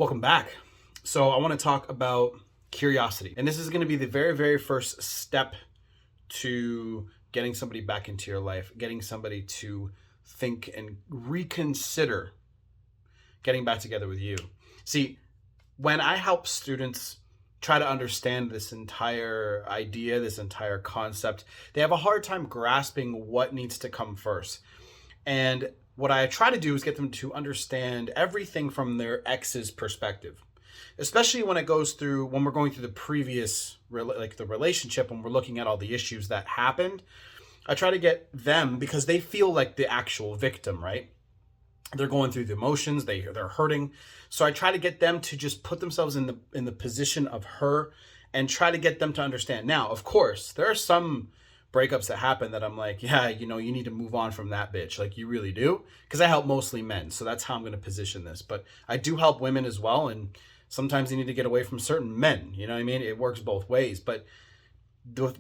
Welcome back. So I want to talk about curiosity. And this is going to be the very, very first step to getting somebody back into your life, getting somebody to think and reconsider getting back together with you. See, when I help students try to understand this entire idea, this entire concept, they have a hard time grasping what needs to come first. And what I try to do is get them to understand everything from their ex's perspective, especially when we're going through the previous, like the relationship, when we're looking at all the issues that happened. I try to get them, because they feel like the actual victim, right? They're going through the emotions, they're hurting. So I try to get them to just put themselves in the position of her and try to get them to understand. Now, of course, there are some breakups that happen that I'm like, yeah, you need to move on from that bitch. Like, you really do. Because I help mostly men. So that's how I'm going to position this. But I do help women as well. And sometimes they need to get away from certain men. You know what I mean? It works both ways. But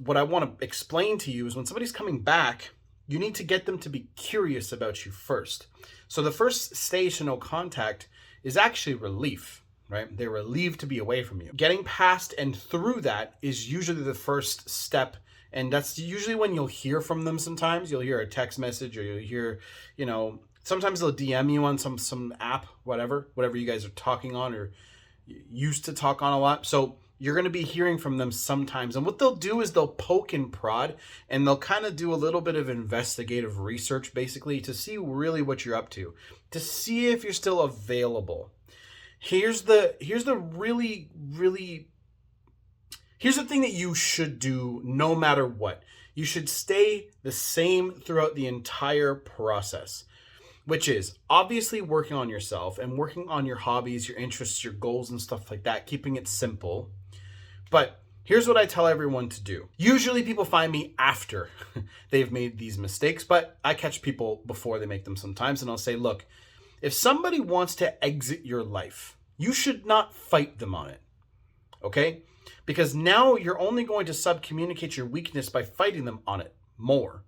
what I want to explain to you is when somebody's coming back, you need to get them to be curious about you first. So the first stage to no contact is actually relief, right? They're relieved to be away from you. Getting past and through that is usually the first step. And that's usually when you'll hear from them sometimes. You'll hear a text message, or you'll hear, sometimes they'll DM you on some app, whatever you guys are talking on or used to talk on a lot. So you're going to be hearing from them sometimes. And what they'll do is they'll poke and prod, and they'll kind of do a little bit of investigative research, basically, to see really what you're up to see if you're still available. Here's the thing that you should do no matter what. You should stay the same throughout the entire process, which is obviously working on yourself and working on your hobbies, your interests, your goals and stuff like that, keeping it simple. But here's what I tell everyone to do. Usually people find me after they've made these mistakes, but I catch people before they make them sometimes, and I'll say, look, if somebody wants to exit your life, you should not fight them on it, okay? Because now you're only going to subcommunicate your weakness by fighting them on it more.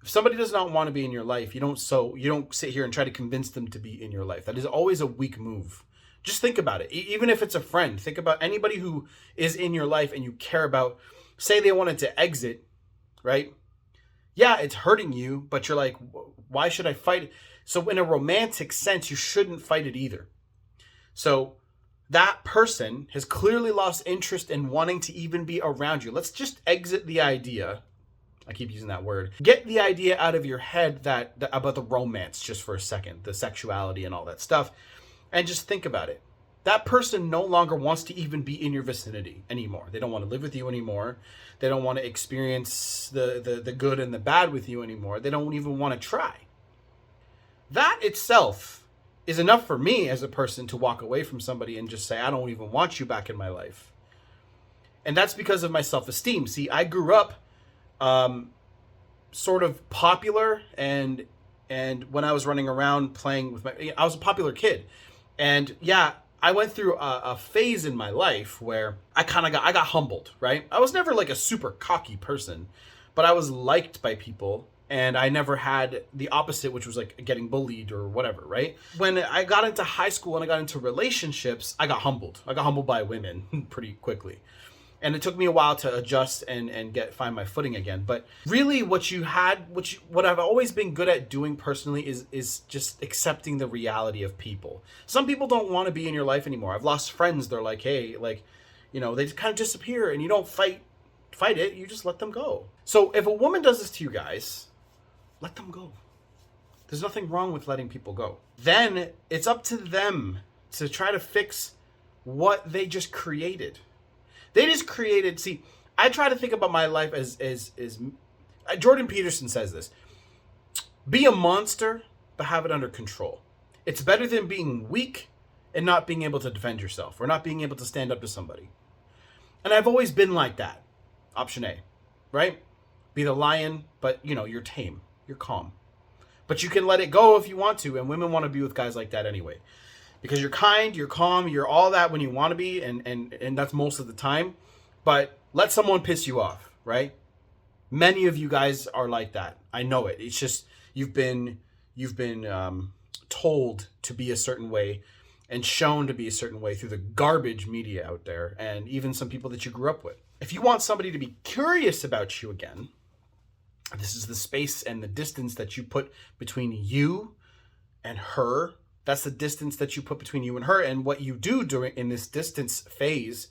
If somebody does not want to be in your life, you don't sit here and try to convince them to be in your life. That is always a weak move. Just think about it. Even if it's a friend, think about anybody who is in your life and you care about. Say they wanted to exit, right? Yeah, it's hurting you, but you're like, why should I fight it? So in a romantic sense, you shouldn't fight it either. So that person has clearly lost interest in wanting to even be around you. Let's just exit the idea. I keep using that word. Get the idea out of your head about the romance just for a second, the sexuality and all that stuff, and just think about it. That person no longer wants to even be in your vicinity anymore. They don't want to live with you anymore. They don't want to experience the good and the bad with you anymore. They don't even want to try. That itself is enough for me as a person to walk away from somebody and just say, I don't even want you back in my life. And that's because of my self-esteem. See, I grew up sort of popular, and when I was running around playing I was a popular kid. And yeah, I went through a phase in my life where I got humbled, right? I was never like a super cocky person, but I was liked by people. And I never had the opposite, which was like getting bullied or whatever, right? When I got into high school and I got into relationships, I got humbled. I got humbled by women pretty quickly. And it took me a while to adjust and find my footing again. But really what I've always been good at doing personally is just accepting the reality of people. Some people don't want to be in your life anymore. I've lost friends. They're like, hey, they just kind of disappear, and you don't fight it. You just let them go. So if a woman does this to you guys, let them go. There's nothing wrong with letting people go. Then it's up to them to try to fix what they just created. See, I try to think about my life as Jordan Peterson says this. Be a monster, but have it under control. It's better than being weak and not being able to defend yourself, or not being able to stand up to somebody. And I've always been like that. Option A, right? Be the lion, but you're tame. You're calm. But you can let it go if you want to, and women want to be with guys like that anyway. Because you're kind, you're calm, you're all that when you want to be, and that's most of the time. But let someone piss you off, right? Many of you guys are like that. I know it. It's just you've been told to be a certain way, and shown to be a certain way through the garbage media out there and even some people that you grew up with. If you want somebody to be curious about you again, this is the space and the distance that you put between you and her. That's the distance that you put between you and her. And what you do in this distance phase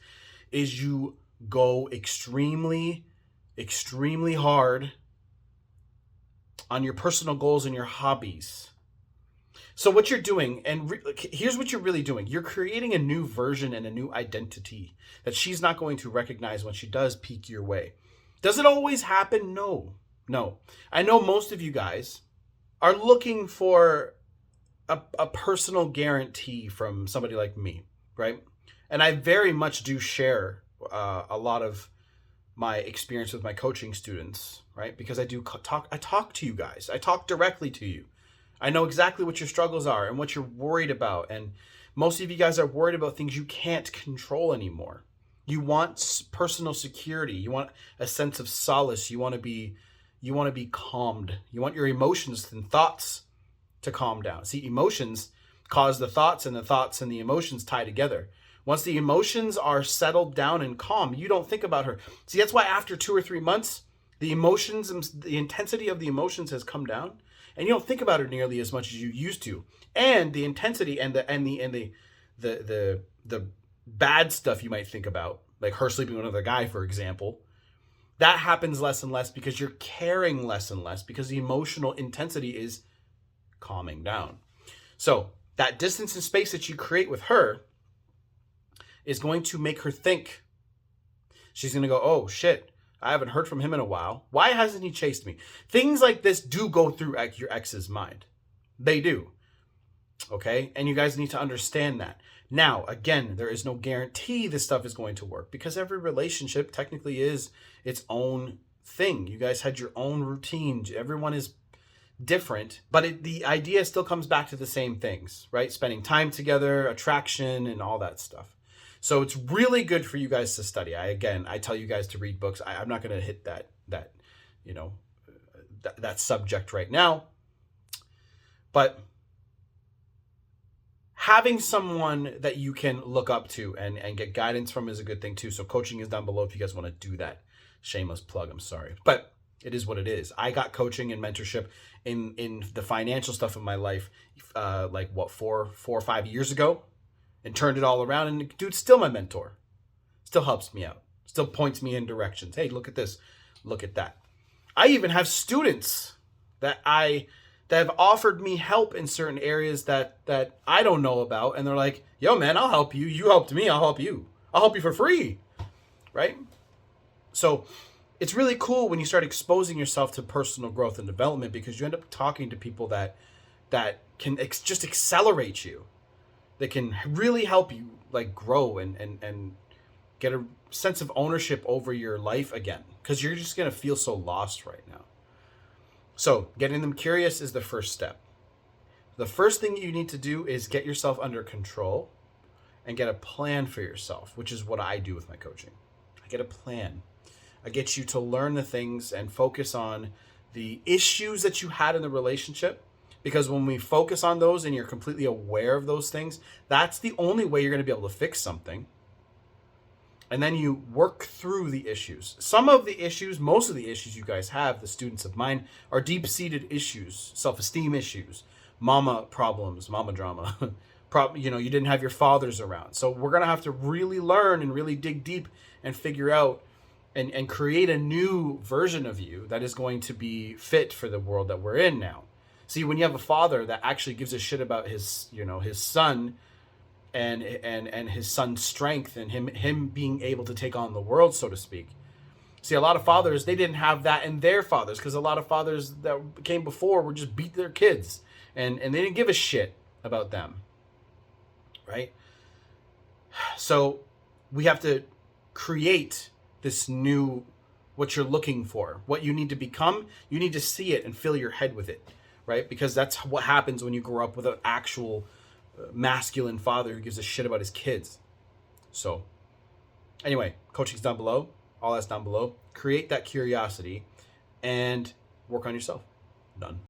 is you go extremely, extremely hard on your personal goals and your hobbies. So what you're doing, and here's what you're really doing. You're creating a new version and a new identity that she's not going to recognize when she does peek your way. Does it always happen? No. I know most of you guys are looking for a personal guarantee from somebody like me, right? And I very much do share a lot of my experience with my coaching students, right? Because I talk to you guys. I talk directly to you. I know exactly what your struggles are and what you're worried about. And most of you guys are worried about things you can't control anymore. You want personal security. You want a sense of solace. You want to be calmed. You want your emotions and thoughts to calm down. See, emotions cause the thoughts, and the thoughts and the emotions tie together. Once the emotions are settled down and calm, you don't think about her. See, that's why after 2 or 3 months, the emotions and the intensity of the emotions has come down, and you don't think about her nearly as much as you used to. And the intensity and the bad stuff you might think about, like her sleeping with another guy, for example, that happens less and less because you're caring less and less because the emotional intensity is calming down. So that distance and space that you create with her is going to make her think. She's going to go, oh shit, I haven't heard from him in a while. Why hasn't he chased me? Things like this do go through your ex's mind. They do. Okay? And you guys need to understand that. Now, again, there is no guarantee this stuff is going to work because every relationship technically is its own thing. You guys had your own routine. Everyone is different, but the idea still comes back to the same things, right? Spending time together, attraction, and all that stuff. So it's really good for you guys to study. I tell you guys to read books. I'm not going to hit that subject right now, but having someone that you can look up to and get guidance from is a good thing too. So coaching is down below if you guys want to do that. Shameless plug, I'm sorry. But it is what it is. I got coaching and mentorship in the financial stuff of my life, 4 or 5 years ago, and turned it all around. And the dude's still my mentor. Still helps me out. Still points me in directions. Hey, look at this. Look at that. I even have students that have offered me help in certain areas that I don't know about. And they're like, yo, man, I'll help you. You helped me. I'll help you. I'll help you for free. Right? So it's really cool when you start exposing yourself to personal growth and development because you end up talking to people that can just accelerate you. They can really help you like grow and get a sense of ownership over your life again because you're just going to feel so lost right now. So getting them curious is the first step. The first thing you need to do is get yourself under control and get a plan for yourself, which is what I do with my coaching. I get a plan. I get you to learn the things and focus on the issues that you had in the relationship. Because when we focus on those and you're completely aware of those things, that's the only way you're going to be able to fix something. And then you work through the issues. Some of the issues, most of the issues you guys have, the students of mine, are deep-seated issues, self-esteem issues, mama problems, mama drama. You didn't have your fathers around. So we're going to have to really learn and really dig deep and figure out and create a new version of you that is going to be fit for the world that we're in now. See, when you have a father that actually gives a shit about his son and his son's strength and him being able to take on the world, so to speak. See, a lot of fathers, they didn't have that in their fathers because a lot of fathers that came before were just beat their kids and they didn't give a shit about them, right? So we have to create this new, what you're looking for, what you need to become. You need to see it and fill your head with it, right? Because that's what happens when you grow up with an actual masculine father who gives a shit about his kids. So anyway, coaching's down below. All that's down below. Create that curiosity and work on yourself. Done.